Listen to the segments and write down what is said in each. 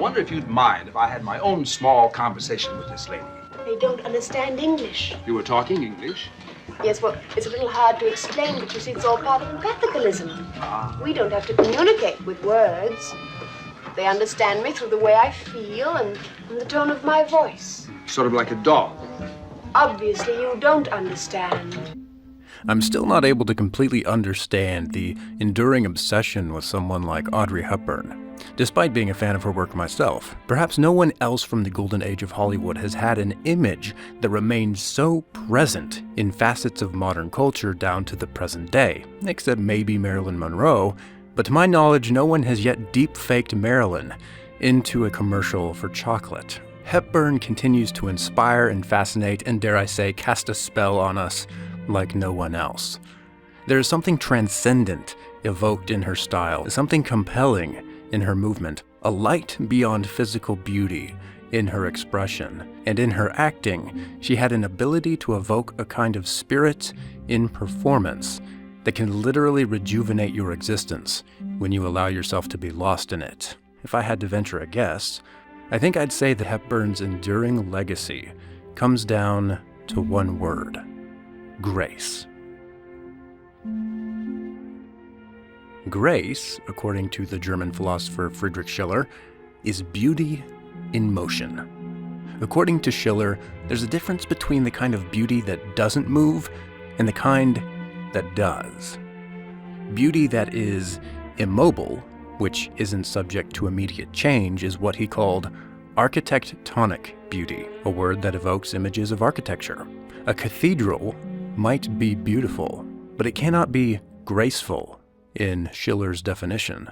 wonder if you'd mind if I had my own small conversation with this lady. They don't understand English. You were talking English? Yes, well, it's a little hard to explain, but you see, it's all part of empathicalism. We don't have to communicate with words. They understand me through the way I feel and the tone of my voice. Sort of like a dog. Obviously, you don't understand. I'm still not able to completely understand the enduring obsession with someone like Audrey Hepburn. Despite being a fan of her work myself, perhaps no one else from the golden age of Hollywood has had an image that remains so present in facets of modern culture down to the present day, except maybe Marilyn Monroe, but to my knowledge, no one has yet deep-faked Marilyn into a commercial for chocolate. Hepburn continues to inspire and fascinate and, dare I say, cast a spell on us like no one else. There is something transcendent evoked in her style, something compelling in her movement, a light beyond physical beauty in her expression, and in her acting, she had an ability to evoke a kind of spirit in performance that can literally rejuvenate your existence when you allow yourself to be lost in it. If I had to venture a guess, I think I'd say that Hepburn's enduring legacy comes down to one word: grace. Grace, according to the German philosopher Friedrich Schiller, is beauty in motion. According to Schiller, there's a difference between the kind of beauty that doesn't move and the kind that does. Beauty that is immobile, which isn't subject to immediate change, is what he called architectonic beauty, a word that evokes images of architecture. A cathedral might be beautiful, but it cannot be graceful in Schiller's definition,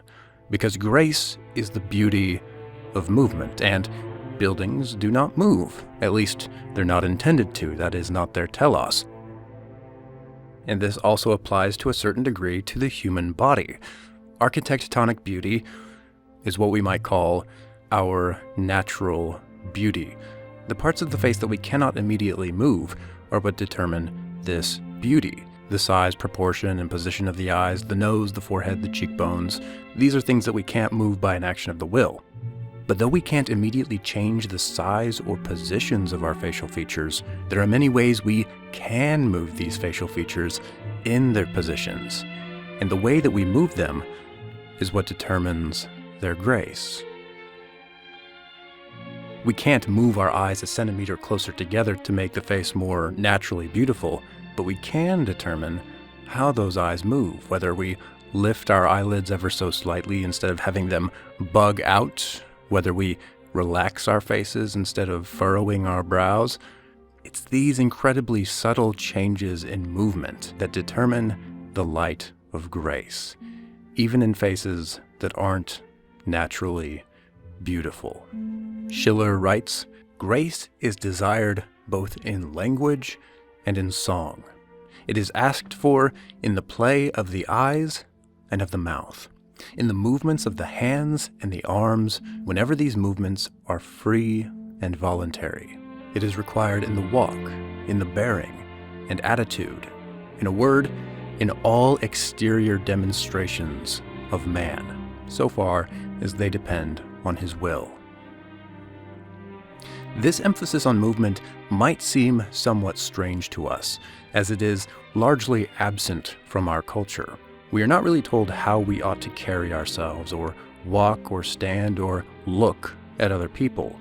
because grace is the beauty of movement, and buildings do not move. At least, they're not intended to. That is not their telos. And this also applies to a certain degree to the human body. Architectonic beauty is what we might call our natural beauty. The parts of the face that we cannot immediately move are what determine this beauty. The size, proportion, and position of the eyes, the nose, the forehead, the cheekbones. These are things that we can't move by an action of the will. But though we can't immediately change the size or positions of our facial features, there are many ways we can move these facial features in their positions. And the way that we move them is what determines their grace. We can't move our eyes a centimeter closer together to make the face more naturally beautiful, but we can determine how those eyes move, whether we lift our eyelids ever so slightly instead of having them bug out, whether we relax our faces instead of furrowing our brows. It's these incredibly subtle changes in movement that determine the light of grace, even in faces that aren't naturally beautiful. Schiller writes, "Grace is desired both in language and in song. It is asked for in the play of the eyes and of the mouth, in the movements of the hands and the arms, whenever these movements are free and voluntary. It is required in the walk, in the bearing and attitude, in a word, in all exterior demonstrations of man, so far as they depend on his will." This emphasis on movement might seem somewhat strange to us, as it is largely absent from our culture. We are not really told how we ought to carry ourselves, or walk, or stand, or look at other people.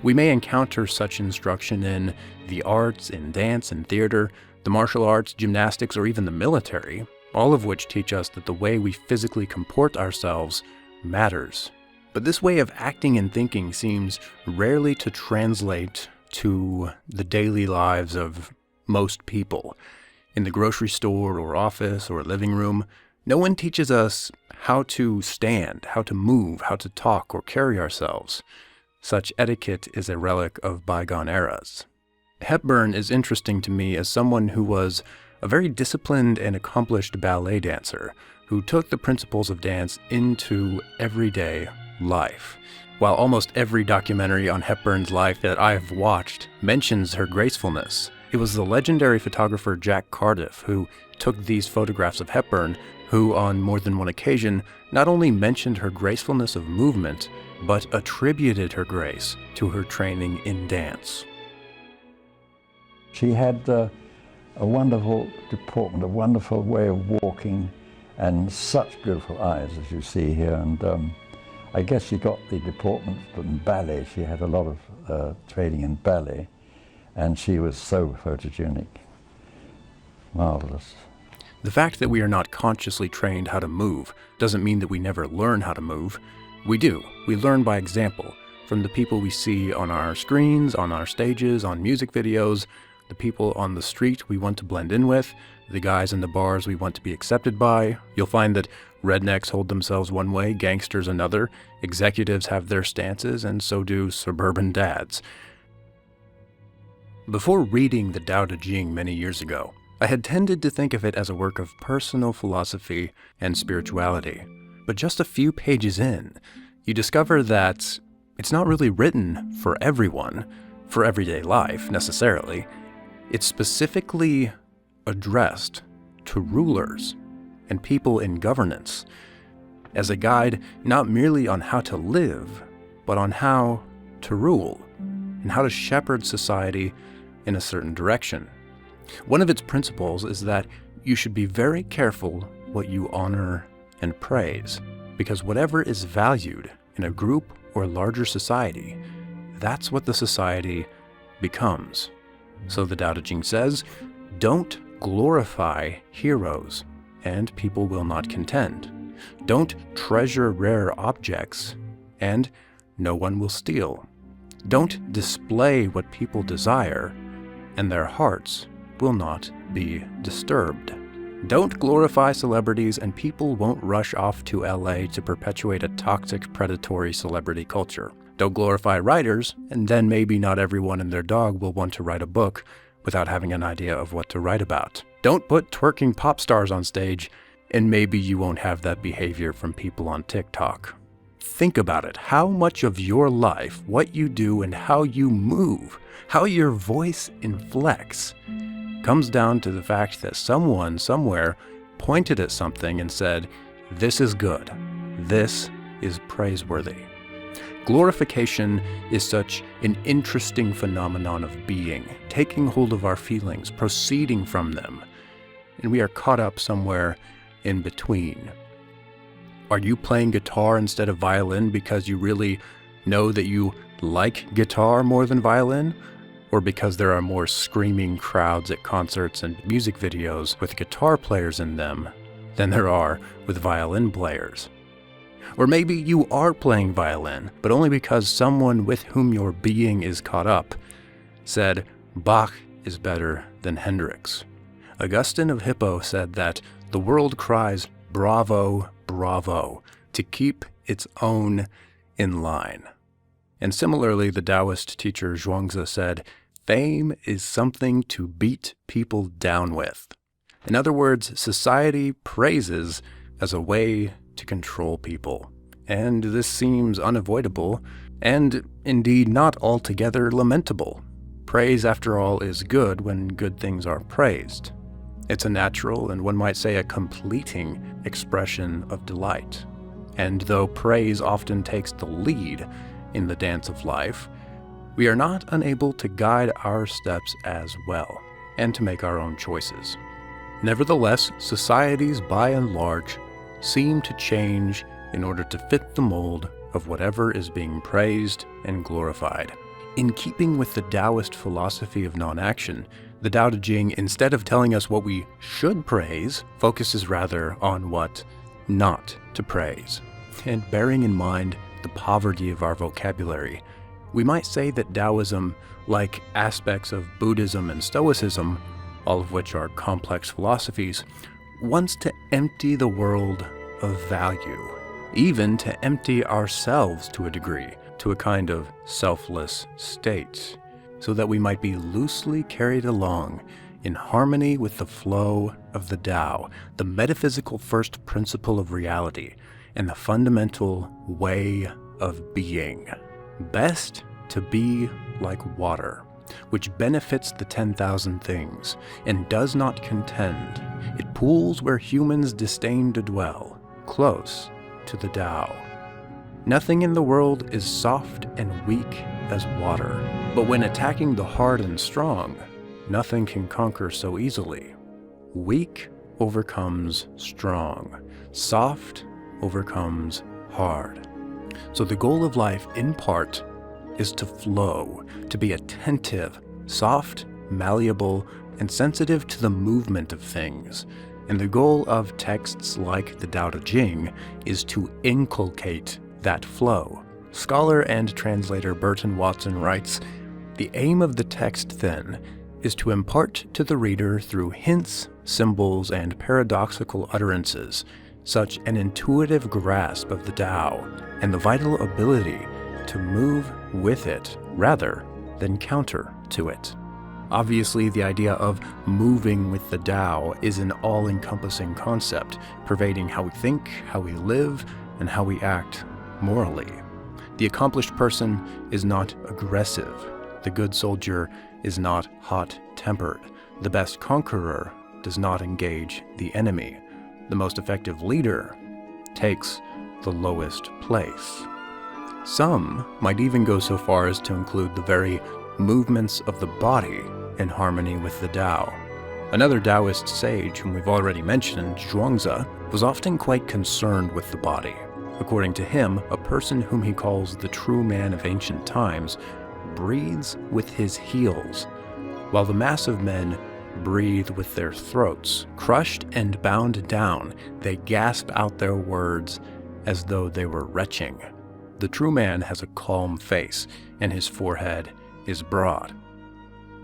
We may encounter such instruction in the arts, in dance and theater, the martial arts, gymnastics, or even the military, all of which teach us that the way we physically comport ourselves matters. But this way of acting and thinking seems rarely to translate to the daily lives of most people. In the grocery store or office or living room, no one teaches us how to stand, how to move, how to talk or carry ourselves. Such etiquette is a relic of bygone eras. Hepburn is interesting to me as someone who was a very disciplined and accomplished ballet dancer who took the principles of dance into everyday life. While almost every documentary on Hepburn's life that I have watched mentions her gracefulness, it was the legendary photographer Jack Cardiff who took these photographs of Hepburn, who on more than one occasion not only mentioned her gracefulness of movement, but attributed her grace to her training in dance. She had a wonderful deportment, a wonderful way of walking, and such beautiful eyes, as you see here. And I guess she got the deportment from ballet. She had a lot of training in ballet, and she was so photogenic. Marvelous. The fact that we are not consciously trained how to move doesn't mean that we never learn how to move. We do. We learn by example, from the people we see on our screens, on our stages, on music videos, the people on the street we want to blend in with, the guys in the bars we want to be accepted by. You'll find that rednecks hold themselves one way, gangsters another, executives have their stances, and so do suburban dads. Before reading the Tao Te Ching many years ago, I had tended to think of it as a work of personal philosophy and spirituality. But just a few pages in, you discover that it's not really written for everyone, for everyday life necessarily. It's specifically addressed to rulers and people in governance, as a guide not merely on how to live, but on how to rule and how to shepherd society in a certain direction. One of its principles is that you should be very careful what you honor and praise, because whatever is valued in a group or larger society, that's what the society becomes. So the Tao Te Ching says, don't glorify heroes, and people will not contend. Don't treasure rare objects, and no one will steal. Don't display what people desire, and their hearts will not be disturbed. Don't glorify celebrities, and people won't rush off to LA to perpetuate a toxic, predatory celebrity culture. Don't glorify writers, and then maybe not everyone and their dog will want to write a book without having an idea of what to write about. Don't put twerking pop stars on stage, and maybe you won't have that behavior from people on TikTok. Think about it. How much of your life, what you do and how you move, how your voice inflects, comes down to the fact that someone somewhere pointed at something and said, this is good, this is praiseworthy. Glorification is such an interesting phenomenon of being, taking hold of our feelings, proceeding from them, and we are caught up somewhere in between. Are you playing guitar instead of violin because you really know that you like guitar more than violin? Or because there are more screaming crowds at concerts and music videos with guitar players in them than there are with violin players? Or maybe you are playing violin, but only because someone with whom your being is caught up said Bach is better than Hendrix. Augustine of Hippo said that the world cries bravo, bravo, to keep its own in line. And similarly, the Taoist teacher Zhuangzi said, fame is something to beat people down with. In other words, society praises as a way to control people. And this seems unavoidable, and indeed not altogether lamentable. Praise, after all, is good when good things are praised. It's a natural, and one might say a completing, expression of delight. And though praise often takes the lead in the dance of life, we are not unable to guide our steps as well, and to make our own choices. Nevertheless, societies by and large seem to change in order to fit the mold of whatever is being praised and glorified. In keeping with the Taoist philosophy of non-action, the Tao Te Ching, instead of telling us what we should praise, focuses rather on what not to praise. And bearing in mind the poverty of our vocabulary, we might say that Taoism, like aspects of Buddhism and Stoicism, all of which are complex philosophies, wants to empty the world of value, even to empty ourselves to a degree, to a kind of selfless state, so that we might be loosely carried along in harmony with the flow of the Tao, the metaphysical first principle of reality, and the fundamental way of being. Best to be like water, which benefits the 10,000 things, and does not contend. It pools where humans disdain to dwell, close to the Tao. Nothing in the world is soft and weak as water, but when attacking the hard and strong, nothing can conquer so easily. Weak overcomes strong. Soft overcomes hard. So the goal of life, in part, is to flow, to be attentive, soft, malleable, and sensitive to the movement of things. And the goal of texts like the Tao Te Ching is to inculcate that flow. Scholar and translator Burton Watson writes, "The aim of the text, then, is to impart to the reader through hints, symbols, and paradoxical utterances such an intuitive grasp of the Tao and the vital ability to move with it rather than counter to it." Obviously, the idea of moving with the Tao is an all-encompassing concept, pervading how we think, how we live, and how we act morally. The accomplished person is not aggressive. The good soldier is not hot-tempered. The best conqueror does not engage the enemy. The most effective leader takes the lowest place. Some might even go so far as to include the very movements of the body in harmony with the Tao. Another Taoist sage whom we've already mentioned, Zhuangzi, was often quite concerned with the body. According to him, a person whom he calls the true man of ancient times breathes with his heels, while the mass of men breathe with their throats. Crushed and bound down, they gasp out their words as though they were retching. The true man has a calm face, and his forehead is broad.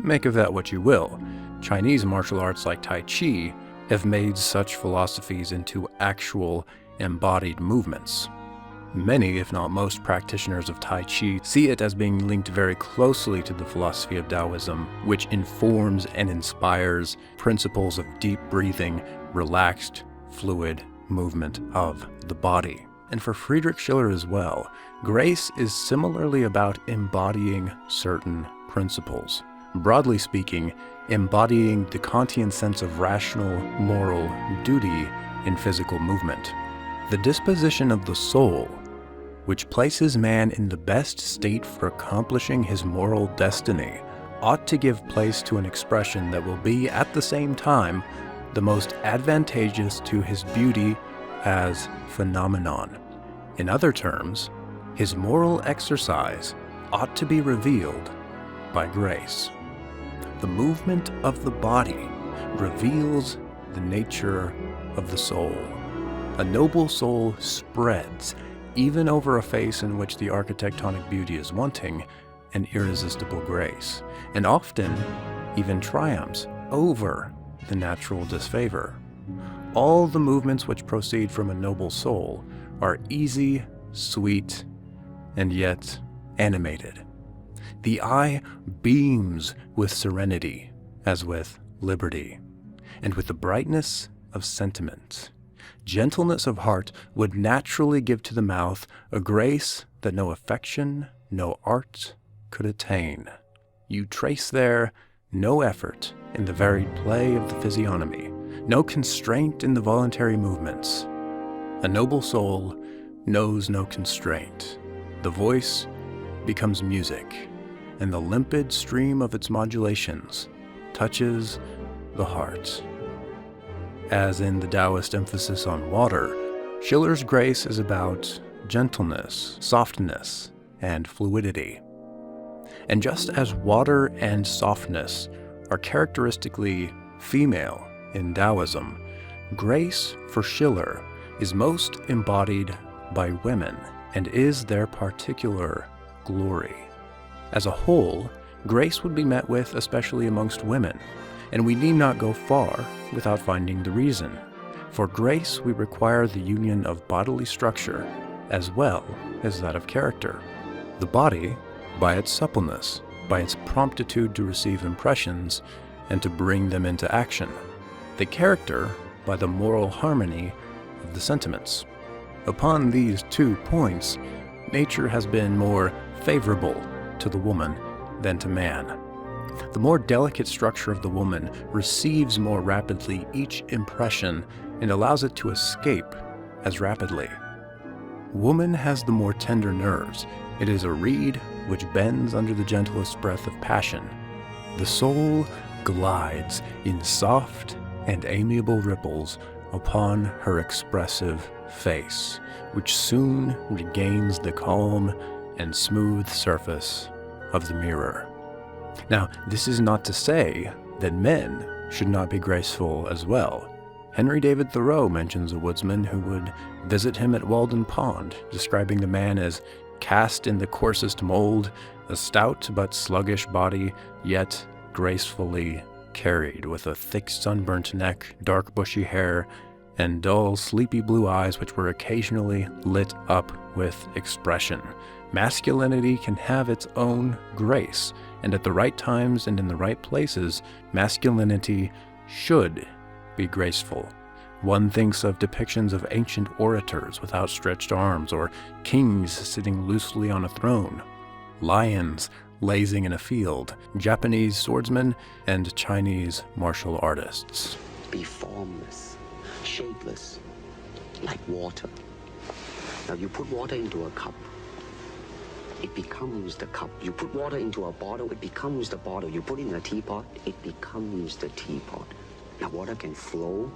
Make of that what you will. Chinese martial arts like Tai Chi have made such philosophies into actual embodied movements. Many, if not most, practitioners of Tai Chi see it as being linked very closely to the philosophy of Taoism, which informs and inspires principles of deep breathing, relaxed, fluid movement of the body. And for Friedrich Schiller as well, grace is similarly about embodying certain principles. Broadly speaking, embodying the Kantian sense of rational, moral duty in physical movement. The disposition of the soul, which places man in the best state for accomplishing his moral destiny, ought to give place to an expression that will be, at the same time, the most advantageous to his beauty as phenomenon. In other terms, his moral exercise ought to be revealed by grace. The movement of the body reveals the nature of the soul. A noble soul spreads, even over a face in which the architectonic beauty is wanting, an irresistible grace, and often even triumphs over the natural disfavor. All the movements which proceed from a noble soul are easy, sweet, and yet animated. The eye beams with serenity, as with liberty, and with the brightness of sentiment. Gentleness of heart would naturally give to the mouth a grace that no affection, no art could attain. You trace there no effort in the varied play of the physiognomy, no constraint in the voluntary movements. A noble soul knows no constraint. The voice becomes music, and the limpid stream of its modulations touches the heart. As in the Taoist emphasis on water, Schiller's grace is about gentleness, softness, and fluidity. And just as water and softness are characteristically female in Taoism, grace for Schiller is most embodied by women and is their particular glory. As a whole, grace would be met with especially amongst women, and we need not go far without finding the reason. For grace, we require the union of bodily structure as well as that of character. The body, by its suppleness, by its promptitude to receive impressions and to bring them into action. The character, by the moral harmony of the sentiments. Upon these 2 points, nature has been more favorable to the woman than to man. The more delicate structure of the woman receives more rapidly each impression and allows it to escape as rapidly. Woman has the more tender nerves. It is a reed which bends under the gentlest breath of passion. The soul glides in soft and amiable ripples upon her expressive face, which soon regains the calm and smooth surface of the mirror. Now, this is not to say that men should not be graceful as well. Henry David Thoreau mentions a woodsman who would visit him at Walden Pond, describing the man as cast in the coarsest mold, a stout but sluggish body, yet gracefully carried, with a thick sunburnt neck, dark bushy hair, and dull, sleepy blue eyes which were occasionally lit up with expression. Masculinity can have its own grace, and at the right times and in the right places, masculinity should be graceful. One thinks of depictions of ancient orators with outstretched arms, or kings sitting loosely on a throne, lions lazing in a field, Japanese swordsmen, and Chinese martial artists. Be formless, shapeless, like water. Now you put water into a cup, it becomes the cup. You put water into a bottle, it becomes the bottle. You put it in a teapot, it becomes the teapot. Now water can flow,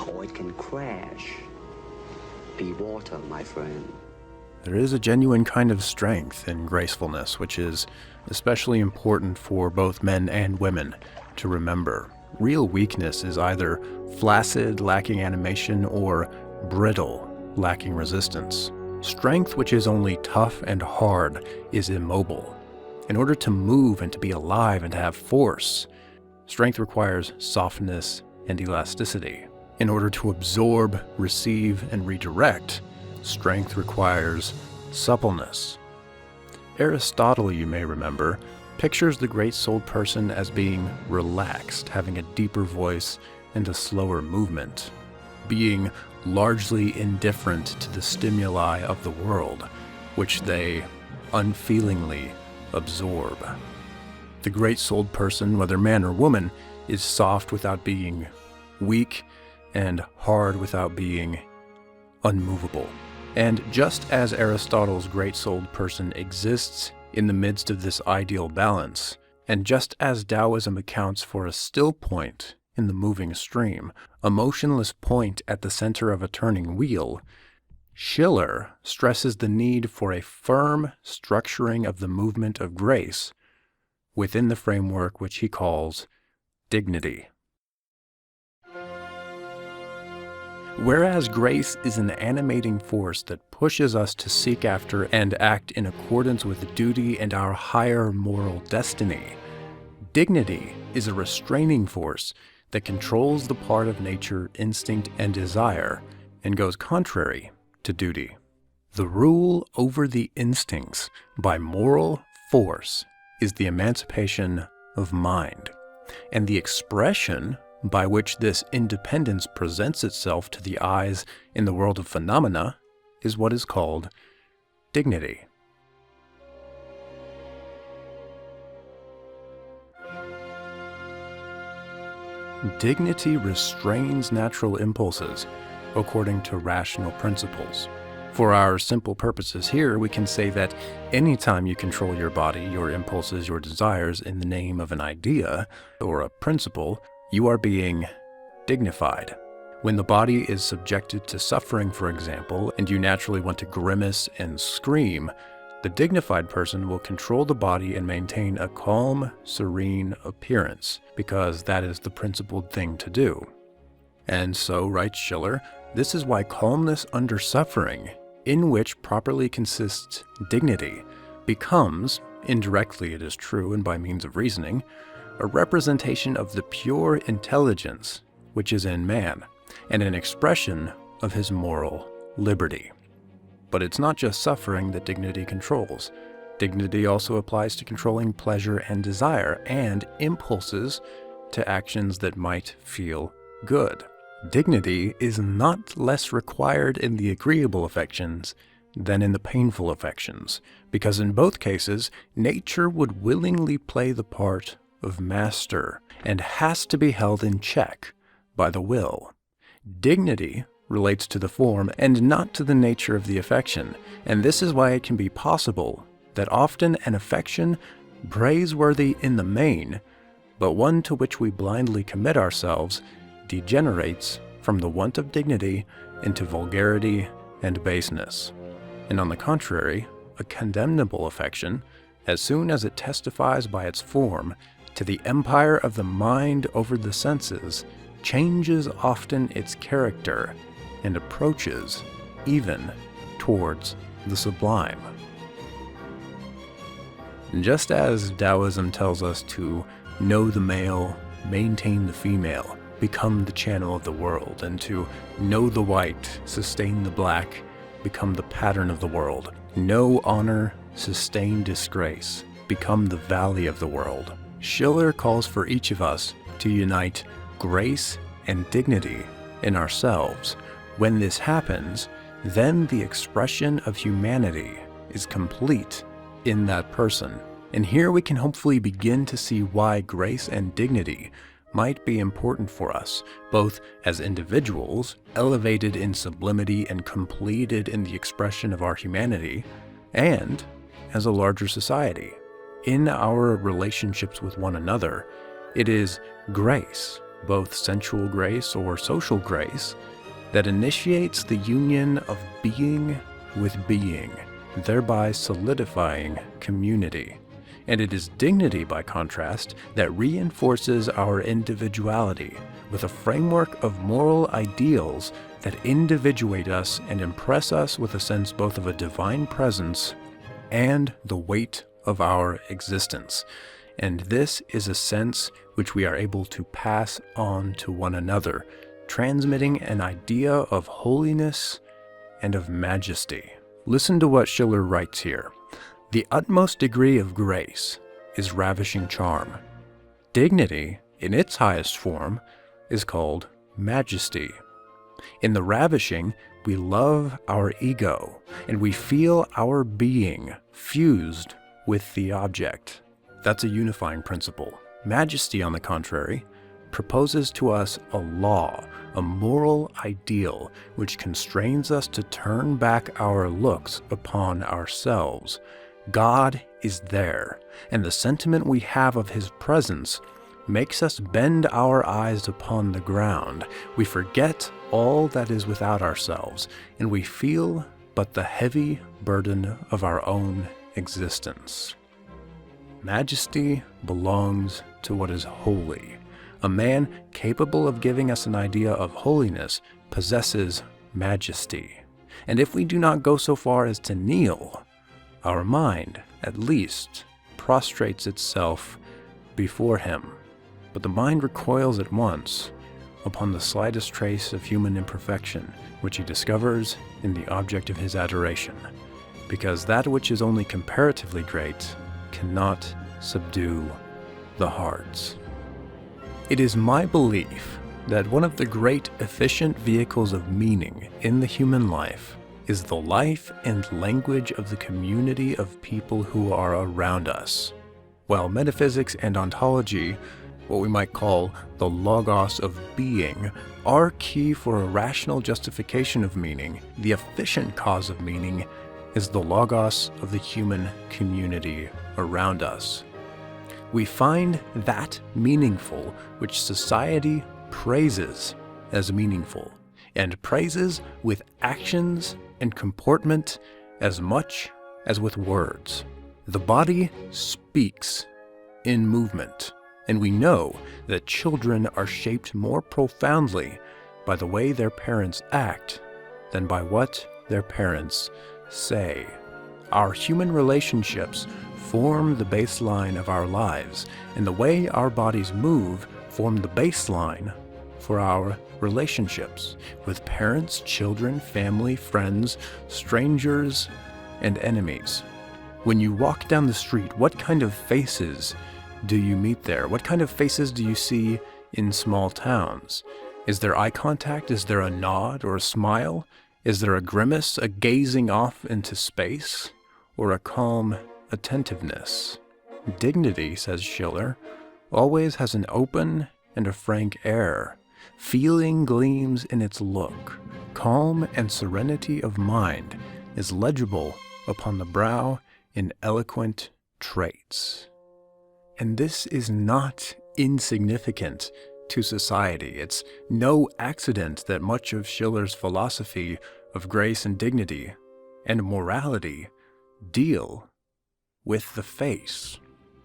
or it can crash. Be water, my friend. There is a genuine kind of strength in gracefulness, which is especially important for both men and women to remember. Real weakness is either flaccid, lacking animation, or brittle, lacking resistance. Strength, which is only tough and hard, is immobile. In order to move and to be alive and to have force, strength requires softness and elasticity. In order to absorb, receive, and redirect, strength requires suppleness. Aristotle, you may remember, pictures the great-souled person as being relaxed, having a deeper voice and a slower movement, being largely indifferent to the stimuli of the world, which they unfeelingly absorb. The great-souled person, whether man or woman, is soft without being weak and hard without being unmovable. And just as Aristotle's great-souled person exists in the midst of this ideal balance, and just as Taoism accounts for a still point in the moving stream, a motionless point at the center of a turning wheel, Schiller stresses the need for a firm structuring of the movement of grace within the framework which he calls dignity. Whereas grace is an animating force that pushes us to seek after and act in accordance with duty and our higher moral destiny, dignity is a restraining force that controls the part of nature, instinct, and desire, and goes contrary to duty. The rule over the instincts by moral force is the emancipation of mind, and the expression by which this independence presents itself to the eyes in the world of phenomena is what is called dignity. Dignity restrains natural impulses according to rational principles. For our simple purposes here, we can say that anytime you control your body, your impulses, your desires in the name of an idea or a principle, you are being dignified. When the body is subjected to suffering, for example, and you naturally want to grimace and scream, the dignified person will control the body and maintain a calm, serene appearance, because that is the principled thing to do. And so, writes Schiller, this is why calmness under suffering, in which properly consists dignity, becomes, indirectly it is true and by means of reasoning, a representation of the pure intelligence which is in man, and an expression of his moral liberty. But it's not just suffering that dignity controls. Dignity also applies to controlling pleasure and desire, and impulses to actions that might feel good. Dignity is not less required in the agreeable affections than in the painful affections, because in both cases, nature would willingly play the part of master, and has to be held in check by the will. Dignity relates to the form and not to the nature of the affection, and this is why it can be possible that often an affection, praiseworthy in the main, but one to which we blindly commit ourselves, degenerates from the want of dignity into vulgarity and baseness. And on the contrary, a condemnable affection, as soon as it testifies by its form to the empire of the mind over the senses, changes often its character and approaches even towards the sublime. Just as Taoism tells us to know the male, maintain the female, become the channel of the world, and to know the white, sustain the black, become the pattern of the world, know honor, sustain disgrace, become the valley of the world, Schiller calls for each of us to unite grace and dignity in ourselves. When this happens, then the expression of humanity is complete in that person. And here we can hopefully begin to see why grace and dignity might be important for us, both as individuals, elevated in sublimity and completed in the expression of our humanity, and as a larger society. In our relationships with one another, it is grace, both sensual grace or social grace, that initiates the union of being with being, thereby solidifying community. And it is dignity, by contrast, that reinforces our individuality with a framework of moral ideals that individuate us and impress us with a sense both of a divine presence and the weight of our existence. And this is a sense which we are able to pass on to one another, transmitting an idea of holiness and of majesty. Listen to what Schiller writes here. The utmost degree of grace is ravishing charm. Dignity, in its highest form, is called majesty. In the ravishing, we love our ego, and we feel our being fused with the object. That's a unifying principle. Majesty, on the contrary, proposes to us a law, a moral ideal, which constrains us to turn back our looks upon ourselves. God is there, and the sentiment we have of His presence makes us bend our eyes upon the ground. We forget all that is without ourselves, and we feel but the heavy burden of our own existence. Majesty belongs to what is holy. A man capable of giving us an idea of holiness possesses majesty. And if we do not go so far as to kneel, our mind, at least, prostrates itself before him. But the mind recoils at once upon the slightest trace of human imperfection, which he discovers in the object of his adoration, because that which is only comparatively great cannot subdue the hearts. It is my belief that one of the great efficient vehicles of meaning in the human life is the life and language of the community of people who are around us. While metaphysics and ontology, what we might call the logos of being, are key for a rational justification of meaning, the efficient cause of meaning is the logos of the human community around us. We find that meaningful which society praises as meaningful, and praises with actions and comportment as much as with words. The body speaks in movement, and we know that children are shaped more profoundly by the way their parents act than by what their parents say. Our human relationships form the baseline of our lives, and the way our bodies move form the baseline for our relationships with parents, children, family, friends, strangers, and enemies. When you walk down the street, what kind of faces do you meet there? What kind of faces do you see in small towns? Is there eye contact? Is there a nod or a smile? Is there a grimace, a gazing off into space, or a calm attentiveness? Dignity, says Schiller, always has an open and a frank air. Feeling gleams in its look. Calm and serenity of mind is legible upon the brow in eloquent traits. And this is not insignificant to society. It's no accident that much of Schiller's philosophy of grace and dignity and morality deal with the face.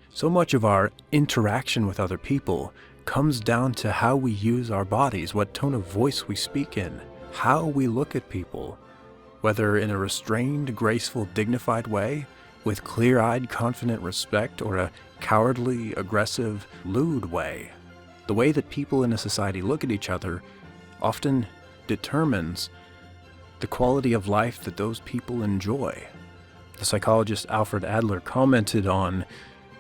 So much of our interaction with other people comes down to how we use our bodies, what tone of voice we speak in, how we look at people, whether in a restrained, graceful, dignified way, with clear-eyed, confident respect, or a cowardly, aggressive, lewd way. The way that people in a society look at each other often determines the quality of life that those people enjoy. The psychologist Alfred Adler commented on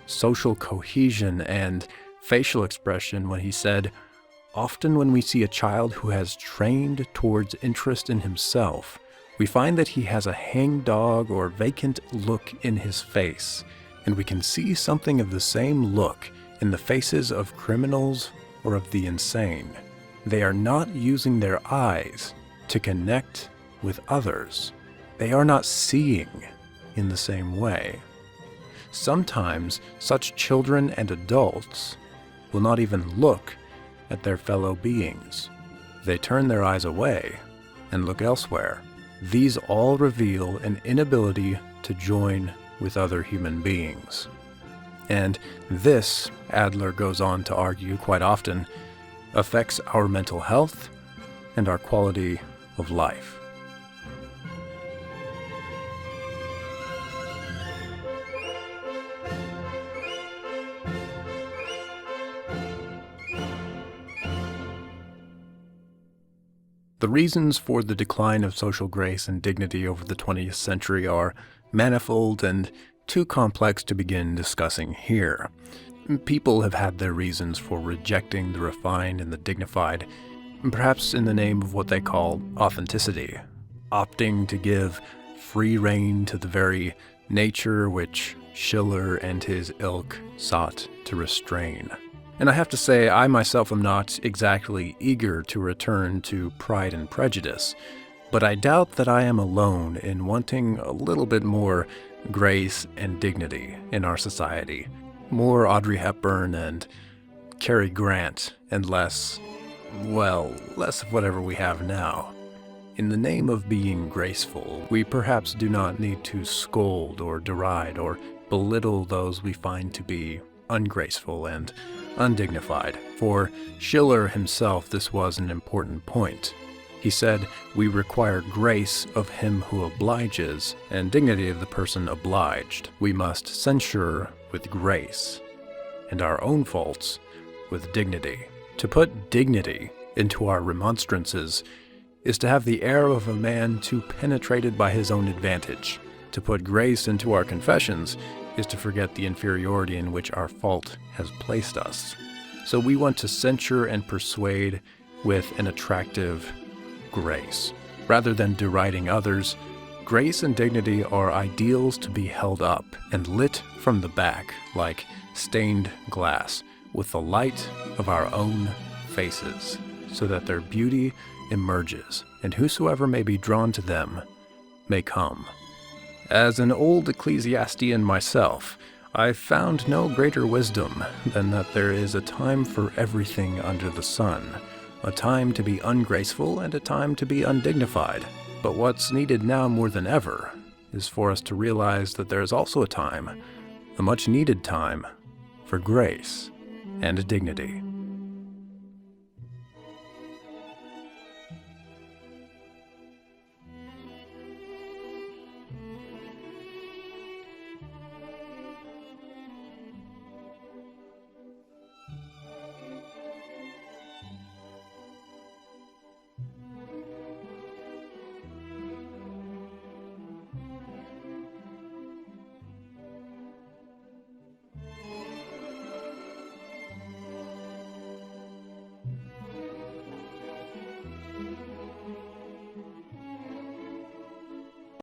social cohesion and facial expression when he said, "Often when we see a child who has trained towards interest in himself, we find that he has a hangdog or vacant look in his face, and we can see something of the same look in the faces of criminals or of the insane. They are not using their eyes to connect with others. They are not seeing in the same way. Sometimes such children and adults will not even look at their fellow beings. They turn their eyes away and look elsewhere. These all reveal an inability to join with other human beings." And this, Adler goes on to argue quite often, affects our mental health and our quality of life. The reasons for the decline of social grace and dignity over the 20th century are manifold and too complex to begin discussing here. People have had their reasons for rejecting the refined and the dignified, perhaps in the name of what they call authenticity, opting to give free rein to the very nature which Schiller and his ilk sought to restrain. And I have to say, I myself am not exactly eager to return to Pride and Prejudice, but I doubt that I am alone in wanting a little bit more grace and dignity in our society. More Audrey Hepburn and Cary Grant, and less of whatever we have now. In the name of being graceful, we perhaps do not need to scold or deride or belittle those we find to be ungraceful and undignified. For Schiller himself, this was an important point. He said, "We require grace of him who obliges, and dignity of the person obliged. We must censure with grace, and our own faults with dignity." To put dignity into our remonstrances is to have the air of a man too penetrated by his own advantage. To put grace into our confessions is to forget the inferiority in which our fault has placed us. So we want to censure and persuade with an attractive grace. Rather than deriding others, grace and dignity are ideals to be held up and lit from the back like stained glass with the light of our own faces, so that their beauty emerges, and whosoever may be drawn to them may come. As an old ecclesiastian myself, I've found no greater wisdom than that there is a time for everything under the sun, a time to be ungraceful and a time to be undignified. But what's needed now more than ever is for us to realize that there is also a time, a much needed time, for grace and dignity.